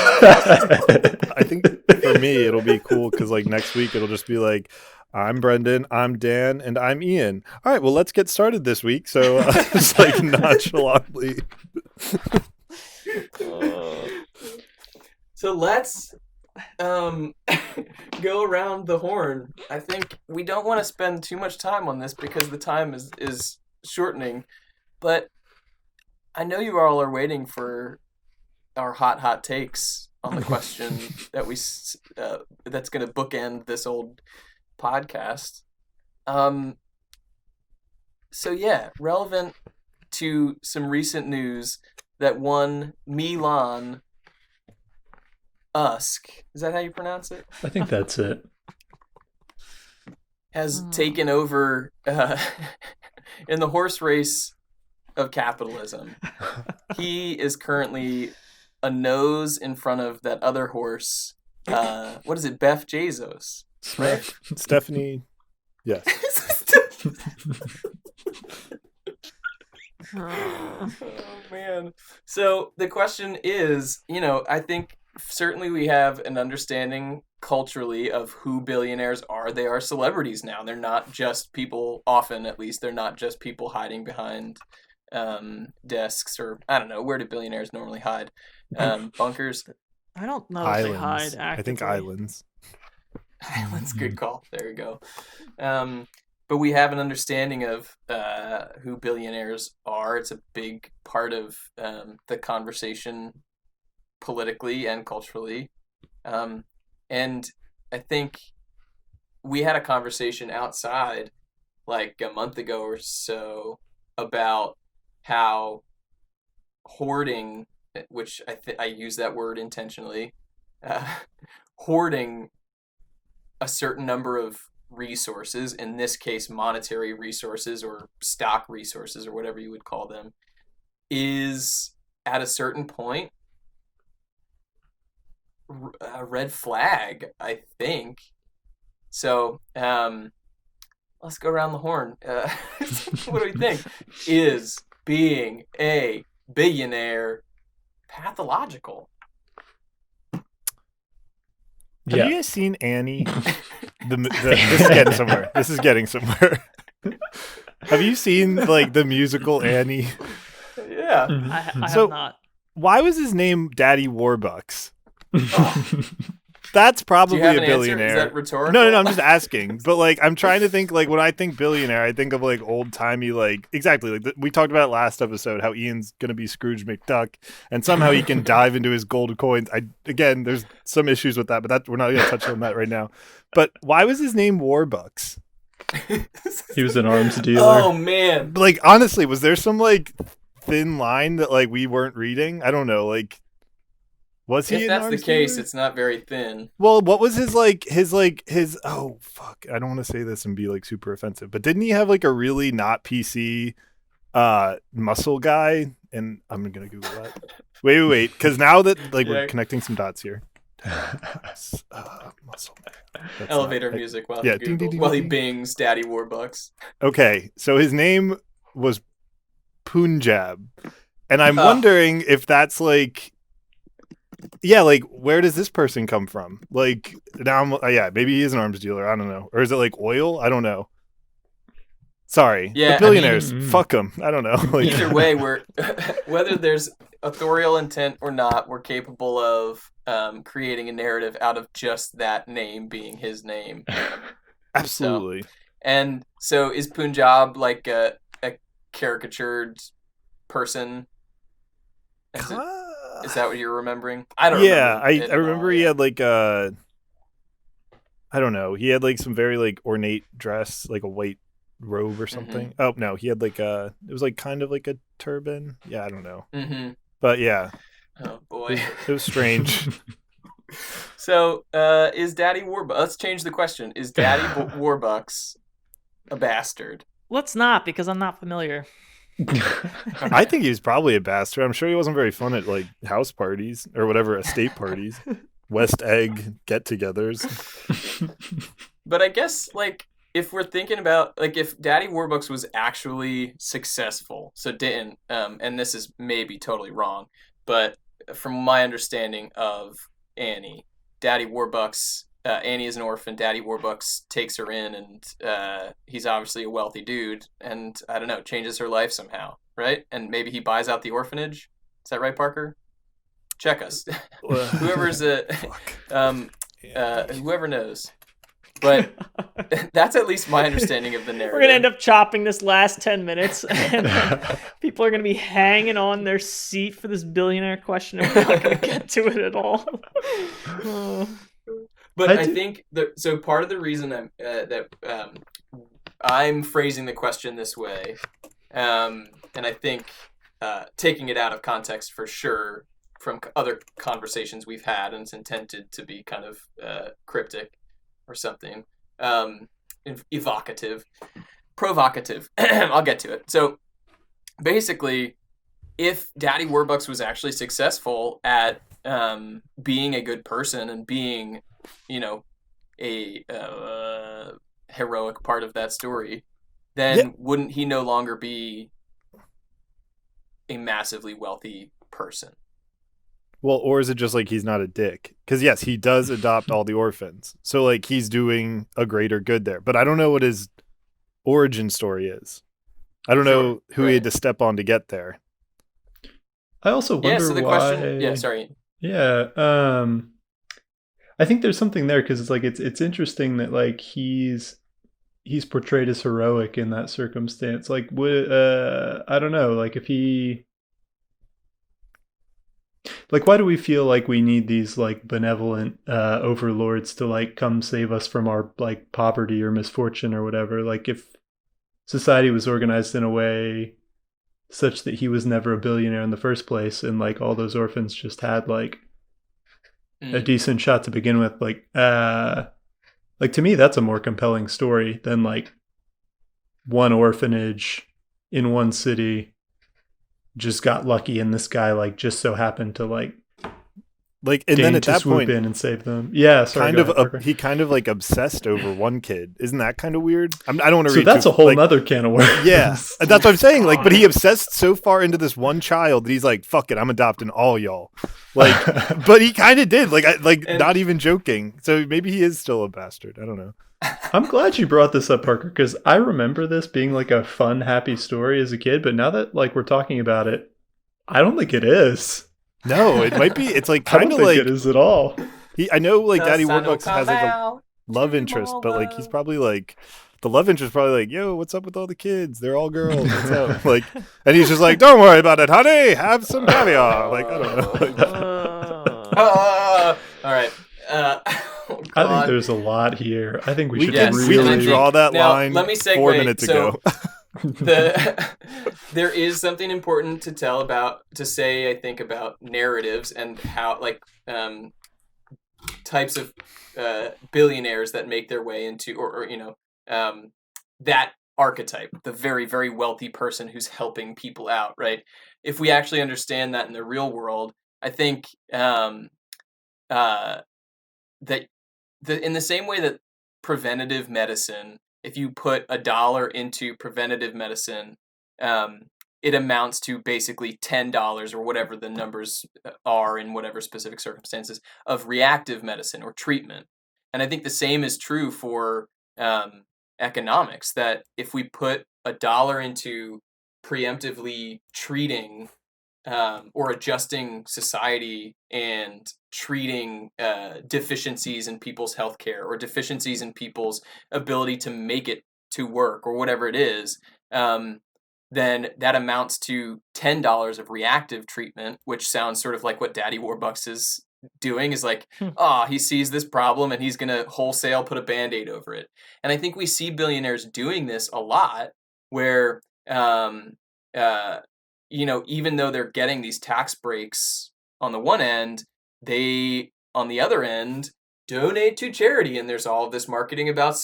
I think for me it'll be cool because like next week it'll just be like, I'm Brendan, I'm Dan, and I'm Ian. All right, well let's get started this week. So it's like nonchalantly. So let's go around the horn. I think we don't want to spend too much time on this because the time is shortening. But I know you all are waiting for our hot takes on the question that that's going to bookend this old podcast. So yeah, relevant to some recent news that one Milan Usk, is that how you pronounce it? I think that's it. Has taken over in the horse race of capitalism. He is currently a nose in front of that other horse. What is it? Beth Bezos, right? Stephanie. Yes. Oh man. So the question is, I think certainly we have an understanding culturally of who billionaires are. They are celebrities now. They're not just people, often at least, they're not just people hiding behind desks or, I don't know, where do billionaires normally hide? Bunkers? I don't know Islands. if they hide actively. I think islands. Islands, good call. There you go. But we have an understanding of who billionaires are. It's a big part of the conversation politically and culturally. And I think we had a conversation outside like a month ago or so about how hoarding, which I use that word intentionally, hoarding a certain number of resources, in this case monetary resources or stock resources or whatever you would call them, is at a certain point a red flag, I think. So let's go around the horn. What do we think? Is being a billionaire pathological? Have you guys seen Annie? This is getting somewhere. This is getting somewhere. Have you seen like the musical Annie? Yeah. I have not. Why was his name Daddy Warbucks? That's probably a billionaire. Is that rhetorical? No, I'm just asking. But like, I'm trying to think. Like, when I think billionaire, I think of like old timey, like exactly. Like we talked about last episode, how Ian's gonna be Scrooge McDuck, and somehow he can dive into his gold coins. Again, there's some issues with that, but we're not gonna touch on that right now. But why was his name Warbucks? He was an arms dealer. Oh man! Like honestly, was there some like thin line that like we weren't reading? I don't know. Like, was he? If that's the case, it's not very thin. Well, what was his oh fuck, I don't want to say this and be like super offensive, but didn't he have like a really not PC muscle guy? And I'm gonna Google that. Wait, because now that like we're connecting some dots here. Muscle man. Elevator music while yeah, while he bings Daddy Warbucks. Okay, so his name was Punjab, and I'm wondering if that's like. Yeah, like where does this person come from? Like now, maybe he is an arms dealer. I don't know, or is it like oil? I don't know. Sorry, yeah, the billionaires, fuck them. I don't know. Like, either way, we're whether there's authorial intent or not, we're capable of creating a narrative out of just that name being his name. Absolutely. So is Punjab like a caricatured person? Is that what you're remembering? I don't remember. Yeah, I remember he had like I don't know. He had like some very like ornate dress, like a white robe or something. Mm-hmm. Oh no, he had like it was like kind of like a turban. Yeah, I don't know. Mm-hmm. But yeah. Oh boy, it was strange. So is Daddy Warbucks? Let's change the question. Is Daddy Warbucks a bastard? Let's not, because I'm not familiar. I think he was probably a bastard. I'm sure he wasn't very fun at like house parties or whatever, estate parties, West Egg get-togethers. But I guess like if we're thinking about like if Daddy Warbucks was actually successful, so didn't and this is maybe totally wrong, but from my understanding of Annie, Daddy Warbucks. Annie is an orphan. Daddy Warbucks takes her in, and he's obviously a wealthy dude, and I don't know, changes her life somehow, right? And maybe he buys out the orphanage. Is that right, Parker? Check us. Whoever's whoever knows. But that's at least my understanding of the narrative. We're gonna end up chopping this last 10 minutes, and people are gonna be hanging on their seat for this billionaire question, and we're not gonna get to it at all. But I think so. Part of the reason I'm phrasing the question this way, and I think taking it out of context for sure from other conversations we've had, and it's intended to be kind of cryptic or something, evocative, provocative. I'll get to it. So basically, if Daddy Warbucks was actually successful at being a good person and being a heroic part of that story, then wouldn't he no longer be a massively wealthy person? Well, or is it just like he's not a dick? Because yes, he does adopt all the orphans, so like he's doing a greater good there. But I don't know what his origin story is. I don't know who he had to step on to get there. I also wonder why. Question. Yeah, sorry. Yeah. I think there's something there because it's like it's interesting that like he's portrayed as heroic in that circumstance. Like would I don't know, like if he like why do we feel like we need these like benevolent overlords to like come save us from our like poverty or misfortune or whatever? Like if society was organized in a way such that he was never a billionaire in the first place, and like all those orphans just had like a decent shot to begin with. Like to me, that's a more compelling story than like one orphanage in one city just got lucky, and this guy like just so happened to like and then at that point in and save them. Yeah, sorry, he kind of like obsessed over one kid. Isn't that kind of weird? I don't want to read. So that's a whole nother can of worms. Yeah, that's what I'm saying. Like, but he obsessed so far into this one child that he's like, "Fuck it, I'm adopting all y'all." Like, but he kind of did. Not even joking. So maybe he is still a bastard. I don't know. I'm glad you brought this up, Parker, because I remember this being like a fun, happy story as a kid. But now that like we're talking about it, I don't think it is. No, it might be. It's like kind of like it is at all. I know like Daddy Warbucks has like a love interest, but like he's probably like the love interest probably like, yo, what's up with all the kids? They're all girls. What's up? Like, and he's just like, don't worry about it, honey. Have some caviar. Like, I don't know. All right. I think there's a lot here. I think we should really draw that line. Let me segue. 4 minutes ago. There is something important to say, I think, about narratives and how like types of billionaires that make their way into or that archetype, the very, very wealthy person who's helping people out, right? If we actually understand that in the real world, I think that in the same way that preventative medicine, if you put $1 into preventative medicine, it amounts to basically $10 or whatever the numbers are in whatever specific circumstances of reactive medicine or treatment. And I think the same is true for economics, that if we put $1 into preemptively treating or adjusting society and treating deficiencies in people's healthcare or deficiencies in people's ability to make it to work or whatever it is, then that amounts to $10 of reactive treatment, which sounds sort of like what Daddy Warbucks is doing, is like, he sees this problem and he's going to wholesale put a Band-Aid over it. And I think we see billionaires doing this a lot where, even though they're getting these tax breaks on the one end, they, on the other end, donate to charity. And there's all of this marketing about,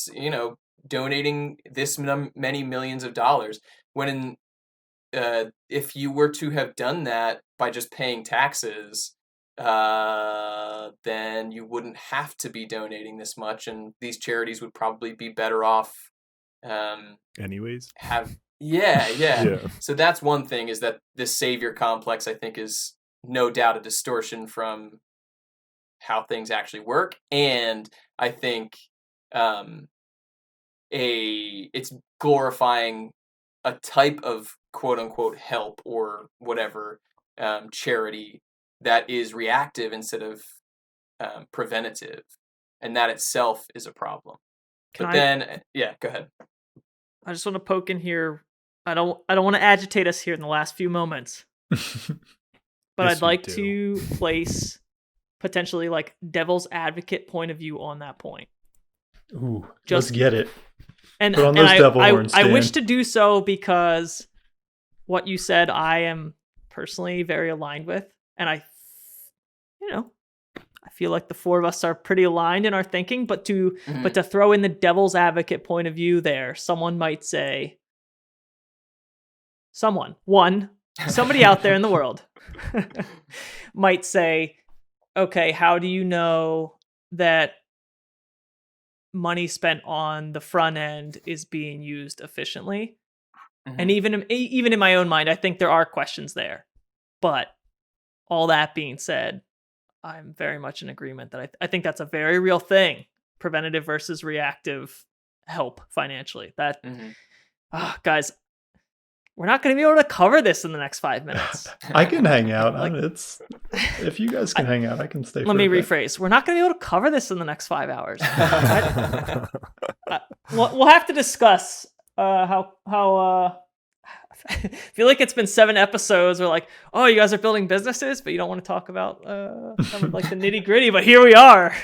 donating this many millions of dollars. When if you were to have done that by just paying taxes, then you wouldn't have to be donating this much. And these charities would probably be better off. Anyways. Yeah. So that's one thing, is that this savior complex, I think, is no doubt a distortion from how things actually work. And I think it's glorifying a type of quote unquote help or whatever charity that is reactive instead of preventative. And that itself is a problem. Go ahead. I just want to poke in here. I don't want to agitate us here in the last few moments, but I'd like to place potentially like devil's advocate point of view on that point. Ooh, let's get it. And I wish to do so because what you said, I am personally very aligned with, and I feel like the four of us are pretty aligned in our thinking. But to throw in the devil's advocate point of view, there, someone might say, somebody out there in the world might say, okay, how do you know that money spent on the front end is being used efficiently? And even in my own mind, I think there are questions there. But all that being said, I'm very much in agreement that I think that's a very real thing. Preventative versus reactive help financially. That, guys, we're not going to be able to cover this in the next 5 minutes. I can hang out. If you guys can hang out, I can stay. Let me rephrase. We're not going to be able to cover this in the next 5 hours. We'll have to discuss how. I feel like it's been 7 episodes. We're like, oh, you guys are building businesses, but you don't want to talk about some of like the nitty gritty. But here we are.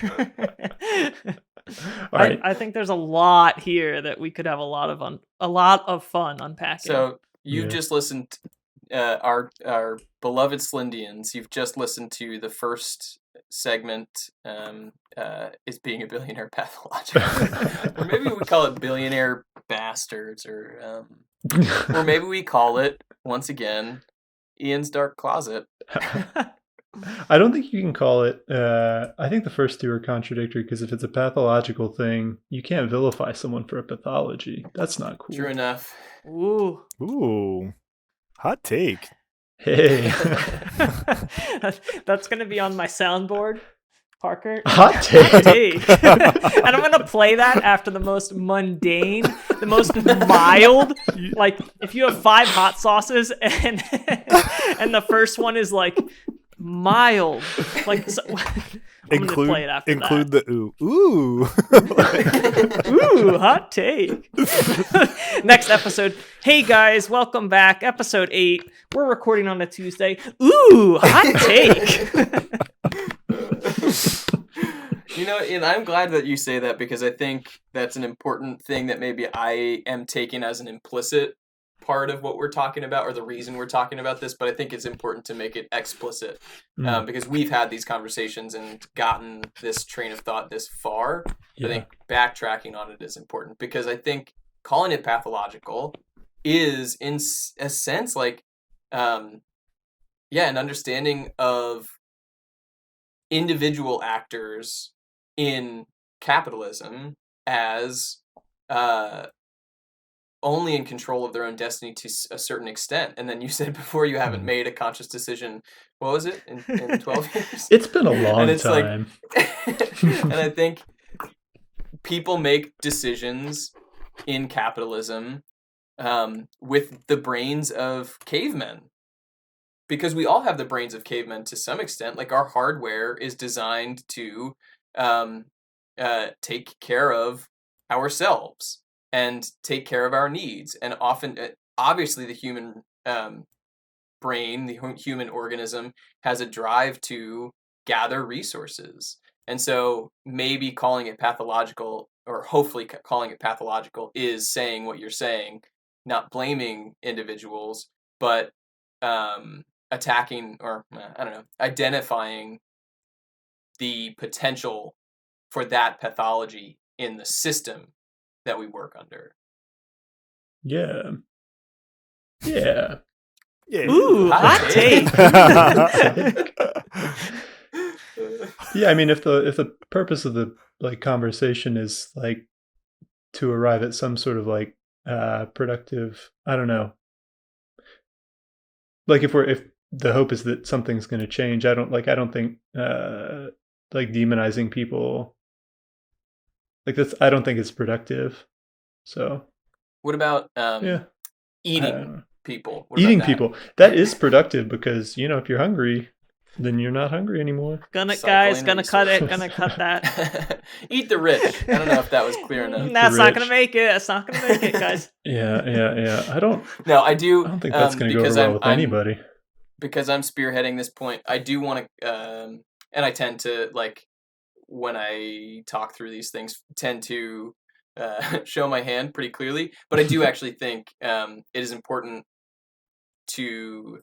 All right. I think there's a lot here that we could have a lot of fun unpacking. So you've Yeah. just listened, our beloved Slindians. You've just listened to the first segment. Is being a billionaire pathological, or maybe we call it billionaire bastards, or maybe we call it once again Ian's dark closet. I don't think you can call it. I think the first two are contradictory because if it's a pathological thing, you can't vilify someone for a pathology. That's not cool. True enough. Ooh. Ooh, hot take. Hey, That's gonna be on my soundboard, Parker. hot take. Take. And I'm gonna play that after the most mundane, the most mild. Like if you have 5 hot sauces and the first one is like mild, like so, I'm gonna play it after include that. the ooh. Ooh, hot take. Next episode. Hey guys, welcome back. Episode 8. We're recording on a Tuesday. Ooh, hot take. And I'm glad that you say that because I think that's an important thing that maybe I am taking as an implicit part of what we're talking about or the reason we're talking about this, but I think it's important to make it explicit because we've had these conversations and gotten this train of thought this far. Yeah. I think backtracking on it is important because I think calling it pathological is in a sense like, an understanding of individual actors in capitalism as only in control of their own destiny to a certain extent. And then you said before you haven't made a conscious decision. What was it in 12 years? It's been a long And it's time. and I think people make decisions in capitalism with the brains of cavemen. Because we all have the brains of cavemen to some extent. Like our hardware is designed to take care of ourselves and take care of our needs. And often, obviously, the human brain, the human organism, has a drive to gather resources. And so maybe calling it pathological, or hopefully calling it pathological, is saying what you're saying, not blaming individuals, but attacking, or I don't know, identifying the potential for that pathology in the system that we work under. Yeah. Yeah. Yeah. Ooh, hot take. Yeah, I mean, if the purpose of the conversation is like to arrive at some sort of like productive, I don't know. Like if the hope is that something's going to change, I don't think like demonizing people like that's, I don't think it's productive. So what about yeah, eating people? What eating about that? people, that is productive because if you're hungry, then you're not hungry anymore. Gonna Cycling cut it. resources. Gonna cut that. Eat the rich. I don't know if that was clear enough. That's not rich. gonna make it. That's not gonna make it, guys. Yeah. I don't No, I do. think that's going to go over because well with anybody. Because I'm spearheading this point, I do want to, and I tend to, like, when I talk through these things, tend to show my hand pretty clearly. But I do actually think it is important to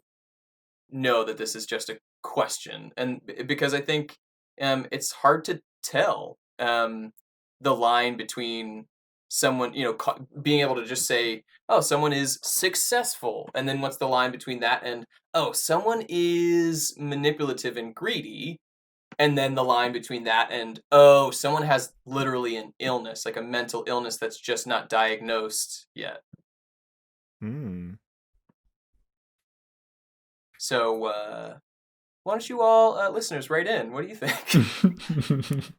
know that this is just a question, and because I think it's hard to tell the line between someone, being able to just say, oh, someone is successful, and then what's the line between that and, oh, someone is manipulative and greedy, and then the line between that and, oh, someone has literally an illness, like a mental illness that's just not diagnosed yet. So why don't you all listeners write in? What do you think?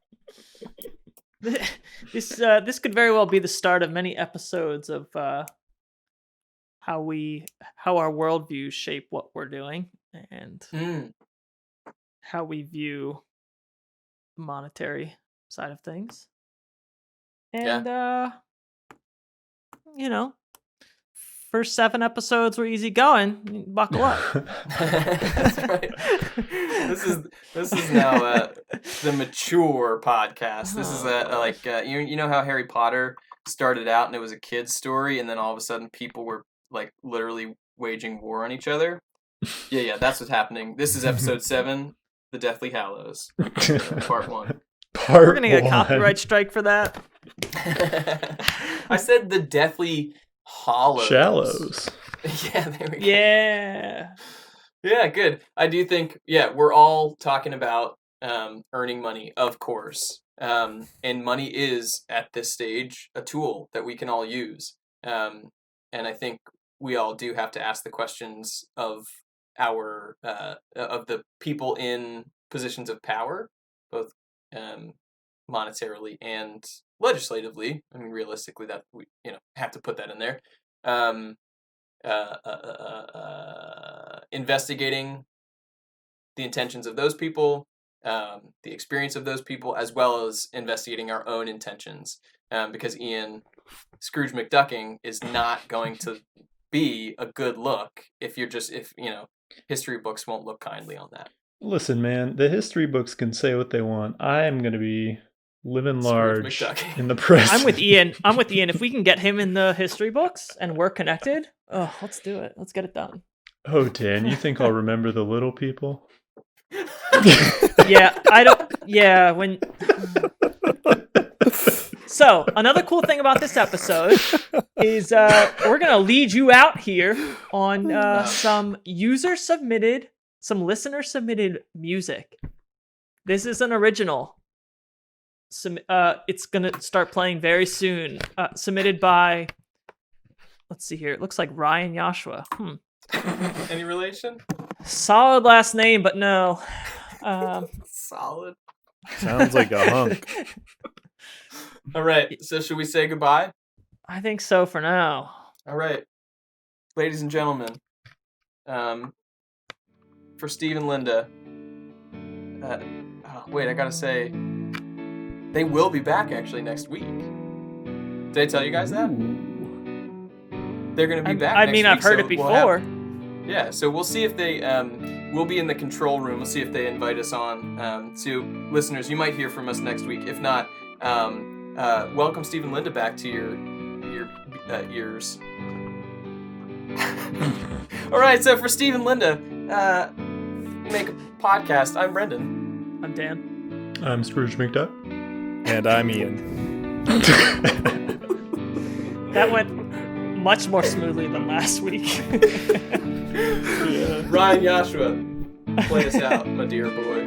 This could very well be the start of many episodes of how our worldviews shape what we're doing and how we view the monetary side of things. And first 7 episodes were easy going. Buckle up. That's right. This is now the mature podcast. This is like you know how Harry Potter started out and it was a kid's story, and then all of a sudden people were like literally waging war on each other. Yeah, that's what's happening. This is episode 7, The Deathly Hallows, part 1. We're gonna get a copyright strike for that. I said The Deathly Hollows. Shallows. Yeah, there we go. Yeah, good. I do think, we're all talking about earning money, of course. And money is, at this stage, a tool that we can all use. And I think we all do have to ask the questions of of the people in positions of power, both monetarily and legislatively. I mean, realistically, that we have to put that in there. Investigating the intentions of those people, the experience of those people, as well as investigating our own intentions. Because Ian, Scrooge McDucking is not going to be a good look if history books won't look kindly on that. Listen, man, the history books can say what they want. I am going to be living large in the press. I'm with Ian. If we can get him in the history books and we're connected, let's do it. Let's get it done. Oh, Dan, you think I'll remember the little people? Yeah, I don't. Yeah, when. So, another cool thing about this episode is we're going to lead you out here on some listener-submitted music. This is an original. It's going to start playing very soon. Submitted by, let's see here, it looks like Ryan Joshua. Any relation? Solid last name, but no. Solid. Sounds like a hunk. All right, so should we say goodbye? I think so for now. All right, ladies and gentlemen, for Steve and Lynda, I gotta say, they will be back actually next week. Did I tell you guys that? They're gonna be back next week. I've heard it before. So we'll see if they, we'll be in the control room. We'll see if they invite us on. So listeners, you might hear from us next week. If not, welcome Steve and Lynda back to your ears. All right, so for Steve and Lynda, make a podcast. I'm Brendan. I'm Dan. I'm Scrooge McDuck. And I'm Ian. That went much more smoothly than last week. Ryan Joshua, play us out, my dear boy.